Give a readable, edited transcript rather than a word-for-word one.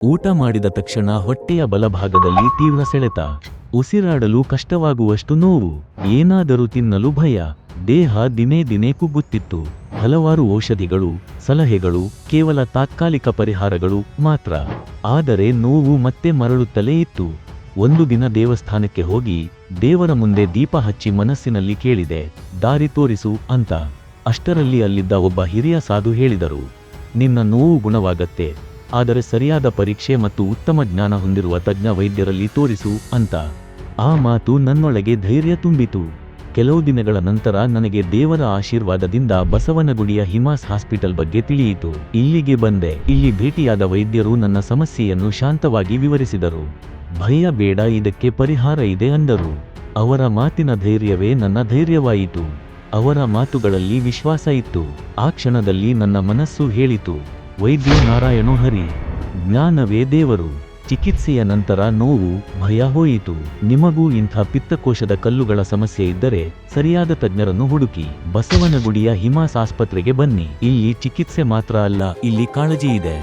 ಊಟ ಮಾಡಿದ ತಕ್ಷಣ ಹೊಟ್ಟೆಯ ಬಲಭಾಗದಲ್ಲಿ ತೀವ್ರ ಸೆಳೆತ, ಉಸಿರಾಡಲು ಕಷ್ಟವಾಗುವಷ್ಟು ನೋವು, ಏನಾದರೂ ತಿನ್ನಲು ಭಯ, ದೇಹ ದಿನೇ ದಿನೇ ಕುಗ್ಗುತ್ತಿತ್ತು. ಹಲವಾರು ಔಷಧಿಗಳು, ಸಲಹೆಗಳು, ಕೇವಲ ತಾತ್ಕಾಲಿಕ ಪರಿಹಾರಗಳು ಮಾತ್ರ. ಆದರೆ ನೋವು ಮತ್ತೆ ಮರಳುತ್ತಲೇ ಇತ್ತು. ಒಂದು ದಿನ ದೇವಸ್ಥಾನಕ್ಕೆ ಹೋಗಿ ದೇವರ ಮುಂದೆ ದೀಪ ಹಚ್ಚಿ ಮನಸ್ಸಿನಲ್ಲಿ ಕೇಳಿದೆ, ದಾರಿ ತೋರಿಸು ಅಂತ. ಅಷ್ಟರಲ್ಲಿ ಅಲ್ಲಿದ್ದ ಒಬ್ಬ ಹಿರಿಯ ಸಾಧು ಹೇಳಿದರು, ನಿನ್ನ ನೋವು ಗುಣವಾಗತ್ತೆ, ಆದರೆ ಸರಿಯಾದ ಪರೀಕ್ಷೆ ಮತ್ತು ಉತ್ತಮ ಜ್ಞಾನ ಹೊಂದಿರುವ ತಜ್ಞ ವೈದ್ಯರಲ್ಲಿ ತೋರಿಸು ಅಂತ. ಆ ಮಾತು ನನ್ನೊಳಗೆ ಧೈರ್ಯ ತುಂಬಿತು. ಕೆಲವು ದಿನಗಳ ನಂತರ ನನಗೆ ದೇವರ ಆಶೀರ್ವಾದದಿಂದ ಬಸವನಗುಡಿಯ ಹಿಮಾಸ್ ಹಾಸ್ಪಿಟಲ್ ಬಗ್ಗೆ ತಿಳಿಯಿತು. ಇಲ್ಲಿಗೆ ಬಂದೆ. ಇಲ್ಲಿ ಭೇಟಿಯಾದ ವೈದ್ಯರು ನನ್ನ ಸಮಸ್ಯೆಯನ್ನು ಶಾಂತವಾಗಿ ವಿವರಿಸಿದರು. ಭಯ ಬೇಡ, ಇದಕ್ಕೆ ಪರಿಹಾರ ಇದೆ ಅಂದರು. ಅವರ ಮಾತಿನ ಧೈರ್ಯವೇ ನನ್ನ ಧೈರ್ಯವಾಯಿತು. ಅವರ ಮಾತುಗಳಲ್ಲಿ ವಿಶ್ವಾಸ ಇತ್ತು. ಆ ಕ್ಷಣದಲ್ಲಿ ನನ್ನ ಮನಸ್ಸು ಹೇಳಿತು, ವೈದ್ಯ ನಾರಾಯಣೋ ಹರಿ, ಜ್ಞಾನವೇ ದೇವರು. ಚಿಕಿತ್ಸೆಯ ನಂತರ ನೋವು, ಭಯ ಹೋಯಿತು. ನಿಮಗೂ ಇಂಥ ಪಿತ್ತಕೋಶದ ಕಲ್ಲುಗಳ ಸಮಸ್ಯೆ ಇದ್ದರೆ ಸರಿಯಾದ ತಜ್ಞರನ್ನು ಹುಡುಕಿ ಬಸವನಗುಡಿಯ ಹಿಮಾಸ್ ಆಸ್ಪತ್ರೆಗೆ ಬನ್ನಿ. ಇಲ್ಲಿ ಚಿಕಿತ್ಸೆ ಮಾತ್ರ ಅಲ್ಲ, ಇಲ್ಲಿ ಕಾಳಜಿ ಇದೆ.